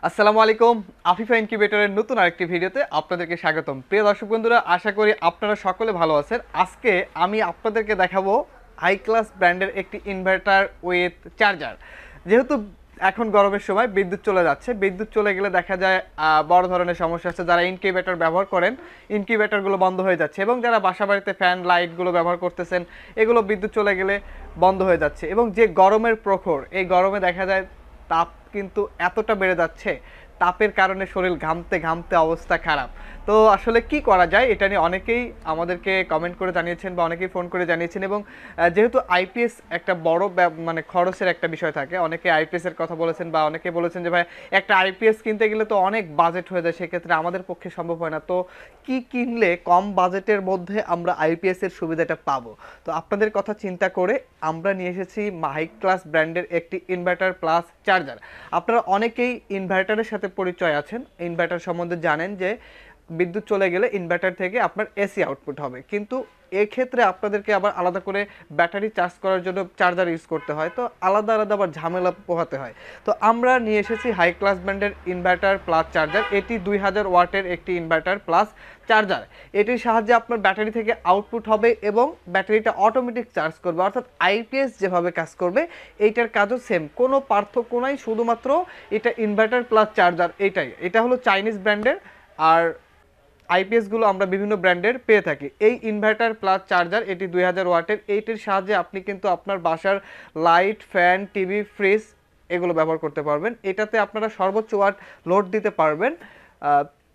আসসালামু আলাইকুম। আফিফা ইনকিউবেটরের নতুন আরেকটি ভিডিওতে আপনাদেরকে স্বাগতম। প্রিয় দর্শক বন্ধুরা, আশা করি আপনারা সকলে ভালো আছেন। আজকে আমি আপনাদেরকে দেখাবো হাই ক্লাস ব্র্যান্ডের একটি ইনভার্টার উইথ চার্জার। যেহেতু এখন গরমের সময় বিদ্যুৎ চলে যাচ্ছে, বিদ্যুৎ চলে গেলে দেখা যায় বড় ধরনের সমস্যা আছে। যারা ইনকিউবেটর ব্যবহার করেন, ইনকিউবেটরগুলো বন্ধ হয়ে যাচ্ছে, এবং যারা বাসাবাড়িতে ফ্যান লাইটগুলো ব্যবহার করতেছেন, এগুলো বিদ্যুৎ চলে গেলে বন্ধ হয়ে যাচ্ছে। এবং যে গরমের প্রখর, এই গরমে দেখা যায় তাপ কিন্তু এতটা বেড়ে যাচ্ছে, তাপের কারণে শরীর ঘামতে ঘামতে অবস্থা খারাপ। তো আসলে কি করা যায়, এটা নিয়ে অনেকেই আমাদেরকে কমেন্ট করে জানিয়েছেন বা অনেকেই ফোন করে জানিয়েছেন। এবং যেহেতু আইপিএস একটা বড় মানে খরচের একটা বিষয় থাকে, অনেকে আইপিএস এর কথা বলেছেন বা অনেকে বলেছেন যে ভাই একটা আইপিএস কিনতে গেলে তো অনেক বাজেট হয়ে যায়, সেক্ষেত্রে আমাদের পক্ষে সম্ভব হয় না। তো কি কিনলে কম বাজেটের মধ্যে আমরা আইপিএস এর সুবিধাটা পাবো, তো আপনাদের কথা চিন্তা করে আমরা নিয়ে এসেছি হাই ক্লাস ব্র্যান্ডের একটি ইনভার্টার প্লাস চার্জার। আপনারা অনেকেই ইনভার্টারের সাথে পরিচয় আছেন, ইনভার্টার সম্বন্ধে জানেন যে বিদ্যুৎ চলে গেলে ইনভার্টার থেকে আপনার এসি আউটপুট হবে, কিন্তু এক্ষেত্রে আপনাদেরকে আবার আলাদা করে ব্যাটারি চার্জ করার জন্য চার্জার ইউজ করতে হয়, তো আলাদা আলাদা আবার ঝামেলা পোহাতে হয়। তো আমরা নিয়ে এসেছি হাই ক্লাস ব্র্যান্ডের ইনভার্টার প্লাস চার্জার। এটি 2000 ওয়াটের একটি ইনভার্টার প্লাস চার্জার। এটির সাহায্যে আপনার ব্যাটারি থেকে আউটপুট হবে এবং ব্যাটারিটা অটোমেটিক চার্জ করবে, অর্থাৎ আইপিএস যেভাবে কাজ করবে এইটার কাজও সেম, কোনো পার্থক্য নাই, শুধুমাত্র এটা ইনভার্টার প্লাস চার্জার। এটা হলো চাইনিজ ব্র্যান্ডের। আর আইপিএসগুলো আমরা বিভিন্ন ব্র্যান্ডের পেয়ে থাকি। এই ইনভার্টার প্লাস চার্জার এটি 2000 ওয়াটের। এইটির সাহায্যে আপনি কিন্তু আপনার বাসার লাইট, ফ্যান, টিভি, ফ্রিজ এগুলো ব্যবহার করতে পারবেন। এটাতে আপনারা সর্বোচ্চ ওয়াট লোড দিতে পারবেন।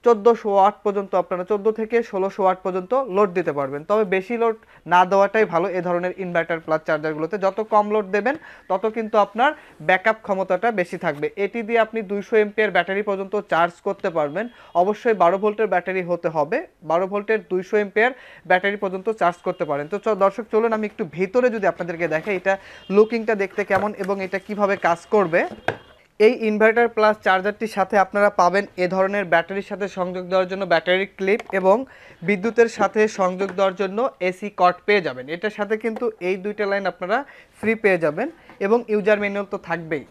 1400 ওয়াট পর্যন্ত, আপনারা 14 থেকে 1600 ওয়াট পর্যন্ত লোড দিতে পারবেন। তবে বেশি লোড না দেওয়াটাই ভালো এ ধরনের ইনভার্টার প্লাস চার্জারগুলোতে। যত কম লোড দেবেন তত কিন্তু আপনার ব্যাকআপ ক্ষমতাটা বেশি থাকবে। এটি দিয়ে আপনি 200 এমপিআর ব্যাটারি পর্যন্ত চার্জ করতে পারবেন। অবশ্যই 12 ভোল্টের ব্যাটারি হতে হবে, 12 ভোল্টের 200 এমপিআর ব্যাটারি পর্যন্ত চার্জ করতে পারেন। তো দর্শক চলুন আমি একটু ভিতরে যদি আপনাদেরকে দেখাই এটা লুকিংটা দেখতে কেমন এবং এটা কিভাবে কাজ করবে। এই ইনভার্টার প্লাস চার্জারটির সাথে আপনারা পাবেন এ ধরনের ব্যাটারির সাথে সংযোগ দেওয়ার জন্য ব্যাটারি ক্লিপ, এবং বিদ্যুতের সাথে সংযোগ দেওয়ার জন্য এসি কর্ড পেয়ে যাবেন। এটার সাথে কিন্তু এই দুইটা লাইন আপনারা ফ্রি পেয়ে যাবেন, এবং ইউজার ম্যানুয়াল তো থাকবেই।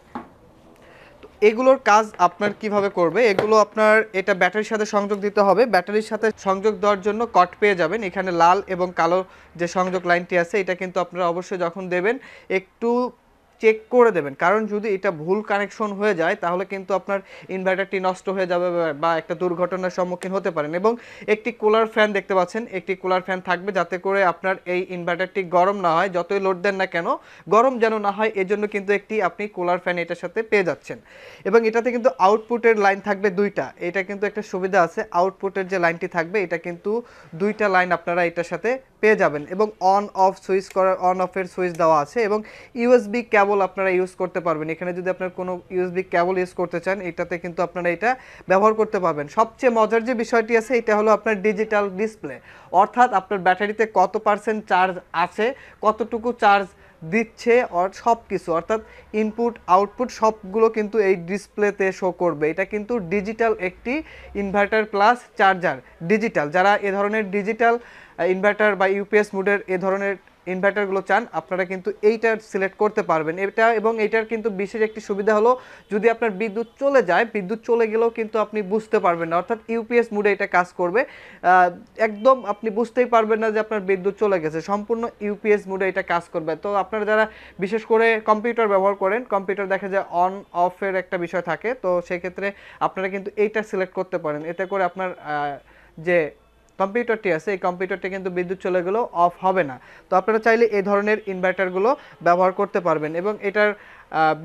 তো এগুলোর কাজ আপনার কিভাবে করবে, এগুলো আপনার এটা ব্যাটারির সাথে সংযোগ দিতে হবে। ব্যাটারির সাথে সংযোগ দেওয়ার জন্য কর্ড পেয়ে যাবেন। এখানে লাল এবং কালো যে সংযোগ লাইনটি আছে, এটা কিন্তু আপনারা অবশ্যই যখন দেবেন একটু চেক করে দেবেন, কারণ যদি এটা ভুল কানেকশন হয়ে যায় তাহলে কিন্তু আপনার ইনভার্টারটি নষ্ট হয়ে যাবে বা একটা দুর্ঘটনার সম্মুখীন হতে পারেন। এবং একটি কুলার ফ্যান দেখতে পাচ্ছেন, একটি কুলার ফ্যান থাকবে যাতে করে আপনার এই ইনভার্টারটি গরম না হয়, যতই লোড দেন না কেন গরম যেন না হয়, এজন্য কিন্তু একটি আপনি কুলার ফ্যান এটার সাথে পেয়ে যাচ্ছেন। এবং এটাতে কিন্তু আউটপুটের লাইন থাকবে দুইটা, এটা কিন্তু একটা সুবিধা আছে, আউটপুটের যে লাইনটি থাকবে এটা কিন্তু দুইটা লাইন আপনারা এটার সাথে পেয়ে যাবেন। এবং অন অফ সুইচ করার, অন অফের সুইচ দেওয়া আছে, এবং ইউএসবি কেবল আপনারা ইউজ করতে পারবেন। এখানে যদি আপনার কোনো ইউএসবি কেবল ইউজ করতে চান এটাতে কিন্তু আপনারা এটা ব্যবহার করতে পারবেন। সবচেয়ে মজার যে বিষয়টি আছে এটা হলো আপনার ডিজিটাল ডিসপ্লে, অর্থাৎ আপনার ব্যাটারিতে কত পার্সেন্ট চার্জ আছে, কতটুকু চার্জ দিচ্ছে, সব কিছু, অর্থাৎ ইনপুট আউটপুট সবগুলো কিন্তু এই ডিসপ্লেতে শো করবে। এটা কিন্তু ডিজিটাল একটি ইনভার্টার প্লাস চার্জার। ডিজিটাল, যারা এ ধরনের ডিজিটাল ইনভার্টার বা ইউপিএস মোডের এ ধরনের ইনভার্টারগুলো চান আপনারা কিন্তু এইটার সিলেক্ট করতে পারবেন এটা। এবং এইটার কিন্তু বিশেষ একটি সুবিধা হলো যদি আপনার বিদ্যুৎ চলে যায়, বিদ্যুৎ চলে গেলেও কিন্তু আপনি বুঝতে পারবেন না, অর্থাৎ ইউপিএস মোডে এটা কাজ করবে। একদম আপনি বুঝতেই পারবেন না যে আপনার বিদ্যুৎ চলে গেছে, সম্পূর্ণ ইউপিএস মোডে এটা কাজ করবে। তো আপনারা যারা বিশেষ করে কম্পিউটার ব্যবহার করেন, কম্পিউটার দেখা যায় অন অফের একটা বিষয় থাকে, তো সেক্ষেত্রে আপনারা কিন্তু এইটা সিলেক্ট করতে পারেন। এতে করে আপনার যে কম্পিউটারটি আছে এই কম্পিউটারটি কিন্তু বিদ্যুৎ চলে গেলেও অফ হবে না। তো আপনারা চাইলে এই ধরনের ইনভার্টারগুলো ব্যবহার করতে পারবেন। এবং এটার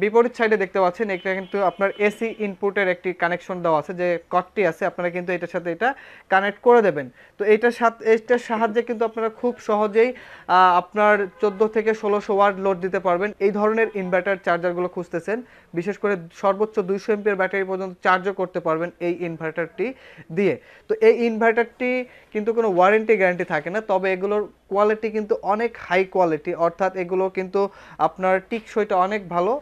বিপরীত সাইডে দেখতে পাচ্ছেন এটা কিন্তু আপনার এসি ইনপুটের একটি কানেকশন দেওয়া আছে, যে কর্ডটি আছে আপনারা কিন্তু এটার সাথে এটা কানেক্ট করে দেবেন। তো এটার সাহায্যে কিন্তু আপনারা খুব সহজেই আপনার 14 থেকে 1600 ওয়াট লোড দিতে পারবেন। এই ধরনের ইনভার্টার চার্জারগুলো খুঁজতেছেন, বিশেষ করে সর্বোচ্চ 200 এমপিআর ব্যাটারি পর্যন্ত চার্জও করতে পারবেন এই ইনভার্টারটি দিয়ে। তো এই ইনভার্টারটি কিন্তু কোনো ওয়ারেন্টি গ্যারান্টি থাকে না, তবে এগুলোর কোয়ালিটি কিন্তু অনেক হাই কোয়ালিটি, অর্থাৎ এগুলো কিন্তু আপনার টিকসইটা অনেক ভালো।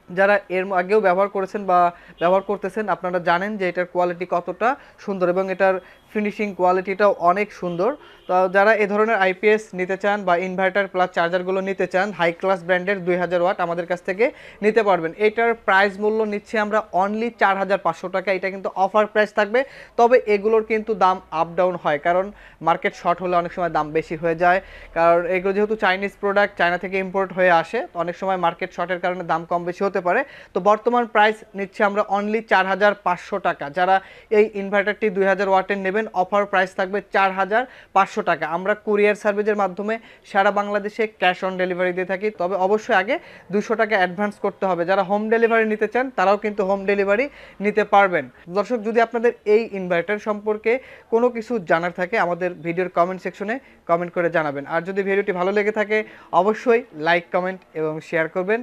যারা এর আগেও ব্যবহার করেছেন বা ব্যবহার করতেছেন আপনারা জানেন যে এটার কোয়ালিটি কতটা সুন্দর, এবং এটার ফিনিশিং কোয়ালিটিটাও অনেক সুন্দর। তো যারা এই ধরনের আইপিএস নিতে চান বা ইনভার্টার প্লাস চার্জারগুলো নিতে চান হাই ক্লাস ব্র্যান্ডের 2000 ওয়াট আমাদের কাছ থেকে নিতে পারবেন। এটার প্রাইস মূল্য নিচ্ছি আমরা অনলি 4500 টাকা। এটা কিন্তু অফার প্রাইস থাকবে, তবে এগুলোর কিন্তু দাম আপ ডাউন হয়, কারণ মার্কেট শর্ট হলে অনেক সময় দাম বেশি হয়ে যায়। কারণ এগুলো যেহেতু চাইনিজ প্রোডাক্ট, চায়না থেকে ইম্পোর্ট হয়ে আসে, তো অনেক সময় মার্কেট শর্টের কারণে দাম কম বেশি হতে পারে। তো বর্তমান প্রাইস নিচ্ছি আমরা অনলি 4500 টাকা। যারা এই ইনভার্টারটি 2000 ওয়াটের নেবেন অফার প্রাইস থাকবে 4500 টাকা। আমরা কুরিয়ার সার্ভিসের মাধ্যমে সারা বাংলাদেশে ক্যাশ অন ডেলিভারি দিয়ে থাকি, তবে অবশ্যই আগে 200 টাকা অ্যাডভান্স করতে হবে। যারা হোম ডেলিভারি নিতে চান তারাও কিন্তু হোম ডেলিভারি নিতে পারবেন। দর্শক, যদি আপনাদের এই ইনভার্টার সম্পর্কে কোনো কিছু জানার থাকে আমাদের ভিডিওর কমেন্ট সেকশনে কমেন্ট করে জানাবেন। আর যদি ভিডিওটি ভালো লেগে থাকে অবশ্যই লাইক, কমেন্ট এবং শেয়ার করবেন।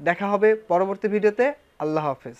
দেখা হবে পরবর্তী ভিডিওতে। আল্লাহ হাফেজ।